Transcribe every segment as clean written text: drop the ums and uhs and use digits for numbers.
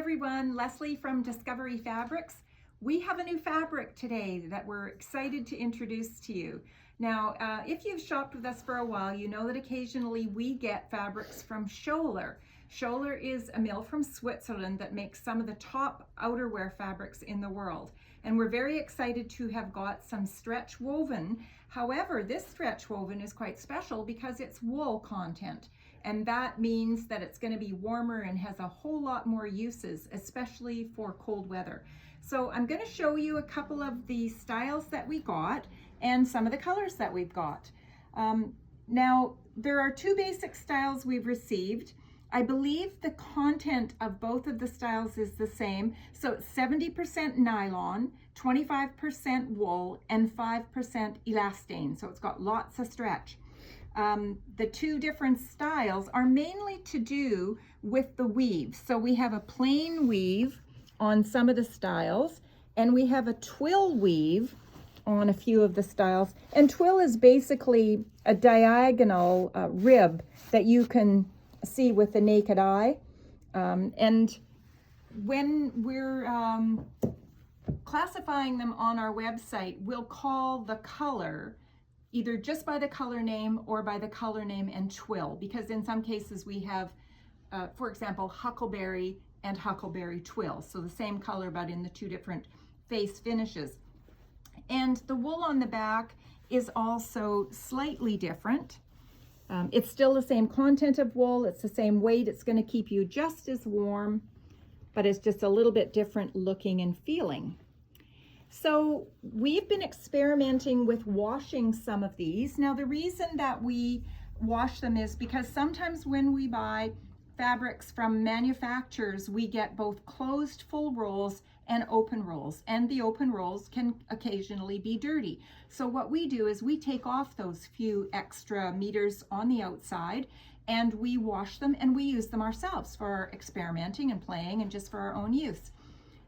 everyone, Leslie from Discovery Fabrics. We have a new fabric today that we're excited to introduce to you. Now, if you've shopped with us for a while, you know that occasionally we get fabrics from Schoeller. Schoeller is a mill from Switzerland that makes some of the top outerwear fabrics in the world. And we're very excited to have got some stretch woven. However, this stretch woven is quite special because it's wool content. And that means that it's going to be warmer and has a whole lot more uses, especially for cold weather. So I'm going to show you a couple of the styles that we got and some of the colors that we've got. Now, there are two basic styles we've received. I believe the content of both of the styles is the same. So it's 70% nylon, 25% wool, and 5% elastane. So it's got lots of stretch. The two different styles are mainly to do with the weave. So we have a plain weave on some of the styles, and we have a twill weave on a few of the styles. And twill is basically a diagonal rib that you can see with the naked eye. And when we're classifying them on our website, we'll call the color either just by the color name or by the color name and twill, because in some cases we have, for example, huckleberry and huckleberry twill. So the same color, but in the two different face finishes. And the wool on the back is also slightly different. It's still the same content of wool. It's the same weight. It's going to keep you just as warm, but it's just a little bit different looking and feeling. So we've been experimenting with washing some of these. Now, the reason that we wash them is because sometimes when we buy fabrics from manufacturers, we get both closed full rolls and open rolls, and the open rolls can occasionally be dirty. So what we do is we take off those few extra meters on the outside and we wash them, and we use them ourselves for experimenting and playing and just for our own use.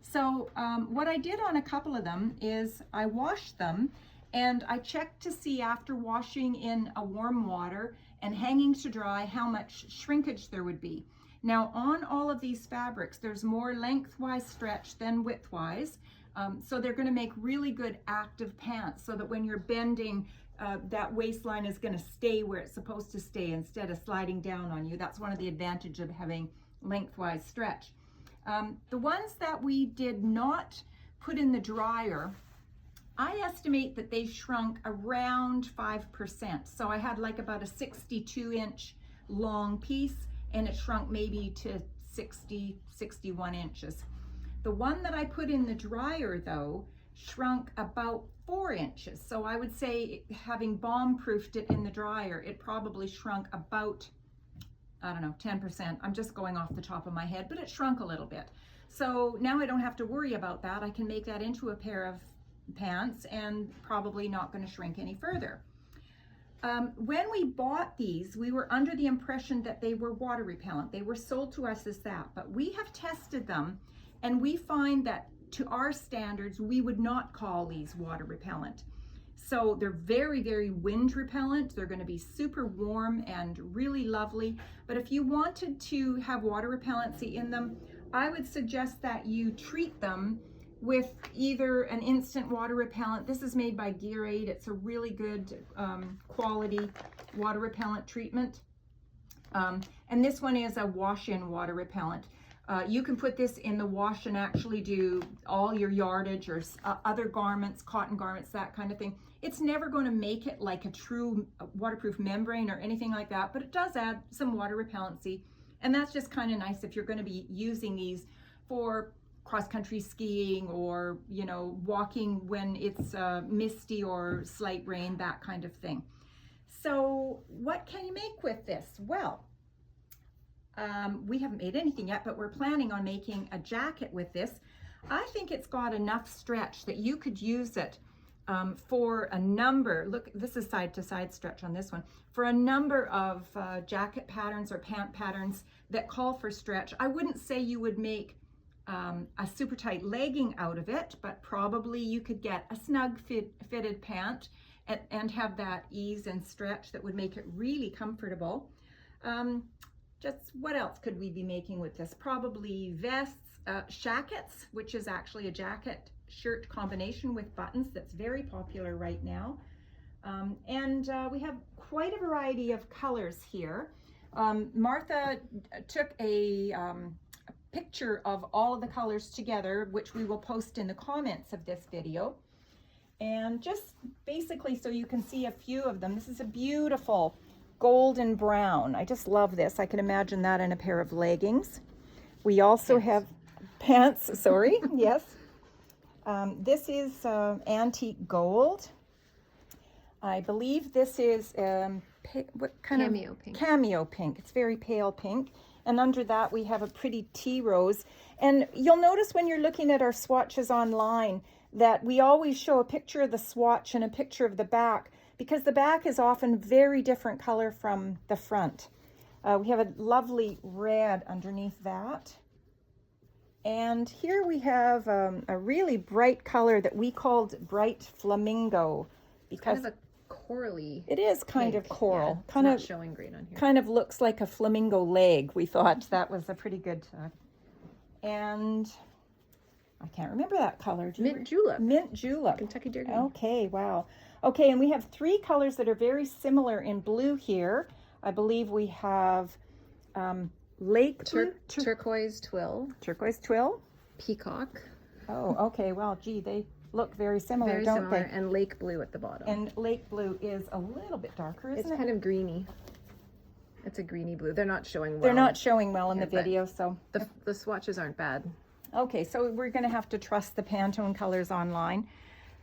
So what I did on a couple of them is I washed them and I checked to see after washing in a warm water and hanging to dry how much shrinkage there would be. Now on all of these fabrics, there's more lengthwise stretch than widthwise. So they're going to make really good active pants so that when you're bending, that waistline is going to stay where it's supposed to stay instead of sliding down on you. That's one of the advantages of having lengthwise stretch. The ones that we did not put in the dryer, I estimate that they shrunk around 5%. So I had like about a 62-inch long piece, and it shrunk maybe to 60, 61 inches. The one that I put in the dryer, though, shrunk about 4 inches. So I would say, having bomb-proofed it in the dryer, it probably shrunk about, I don't know, 10%. I'm just going off the top of my head, but it shrunk a little bit. So now I don't have to worry about that. I can make that into a pair of pants and probably not going to shrink any further. When we bought these, we were under the impression that they were water repellent. They were sold to us as that, but we have tested them and we find that to our standards, we would not call these water repellent. So they're very, very wind repellent. They're going to be super warm and really lovely. But if you wanted to have water repellency in them, I would suggest that you treat them with either an instant water repellent. This is made by Gear Aid. It's a really good quality water repellent treatment. And this one is a wash-in water repellent. You can put this in the wash and actually do all your yardage or other garments, cotton garments, that kind of thing. It's never going to make it like a true waterproof membrane or anything like that, but it does add some water repellency. And that's just kind of nice if you're going to be using these for cross-country skiing or, you know, walking when it's misty or slight rain, that kind of thing. So what can you make with this? Well, we haven't made anything yet, but we're planning on making a jacket with this. I think it's got enough stretch that you could use it for a number, look, this is side to side stretch on this one, for a number of jacket patterns or pant patterns that call for stretch. I wouldn't say you would make a super tight legging out of it, but probably you could get a snug fitted pant and have that ease and stretch that would make it really comfortable. just what else could we be making with this? Probably vests, shackets, which is actually a jacket shirt combination with buttons that's very popular right now. We have quite a variety of colors here. Martha took a picture of all of the colors together, which we will post in the comments of this video. And just basically so you can see a few of them. This is a beautiful golden brown. I just love this. I can imagine that in a pair of leggings. We also have pants, sorry, yes. This is antique gold. I believe this is what kind cameo of pink. Cameo pink. It's very pale pink. And under that we have a pretty tea rose. And you'll notice when you're looking at our swatches online that we always show a picture of the swatch and a picture of the back, because the back is often very different color from the front. We have a lovely red underneath that. And here we have a really bright color that we called bright flamingo. Because kind of a corally. It is kind of coral. Yeah, kind not of showing green on here. Kind of looks like a flamingo leg. We thought that was a pretty good. And I can't remember that color. Mint julep. Mint julep. Kentucky Derby. Okay, wow. Okay, and we have three colors that are very similar in blue here. I believe we have lake blue, turquoise twill. Turquoise twill. Peacock. Oh, okay. Well, gee, they look very similar, Very don't similar, they? and lake blue at the bottom. And lake blue is a little bit darker, isn't it? It's kind of greeny. It's a greeny blue. They're not showing well. They're not showing well in the video, so. The swatches aren't bad. Okay, so we're going to have to trust the Pantone colors online.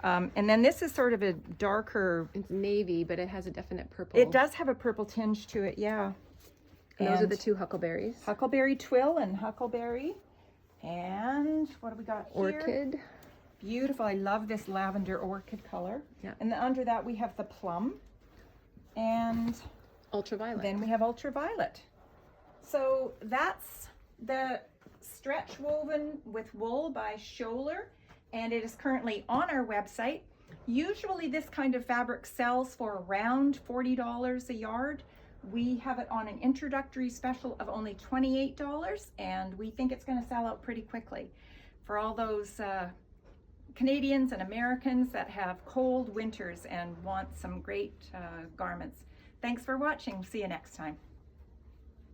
And then this is sort of a darker. It's navy, but it has a definite purple. It does have a purple tinge to it, yeah. And those are the two huckleberries. Huckleberry twill and huckleberry. And what do we got here? Orchid. Beautiful. I love this lavender orchid color. Yeah. And then under that we have the plum. And Ultraviolet. then we have ultraviolet. So that's the stretch woven with wool by Schoeller, and it is currently on our website. Usually this kind of fabric sells for around $40 a yard. We have it on an introductory special of only $28, and we think it's going to sell out pretty quickly for all those Canadians and Americans that have cold winters and want some great garments. Thanks for watching. See you next time.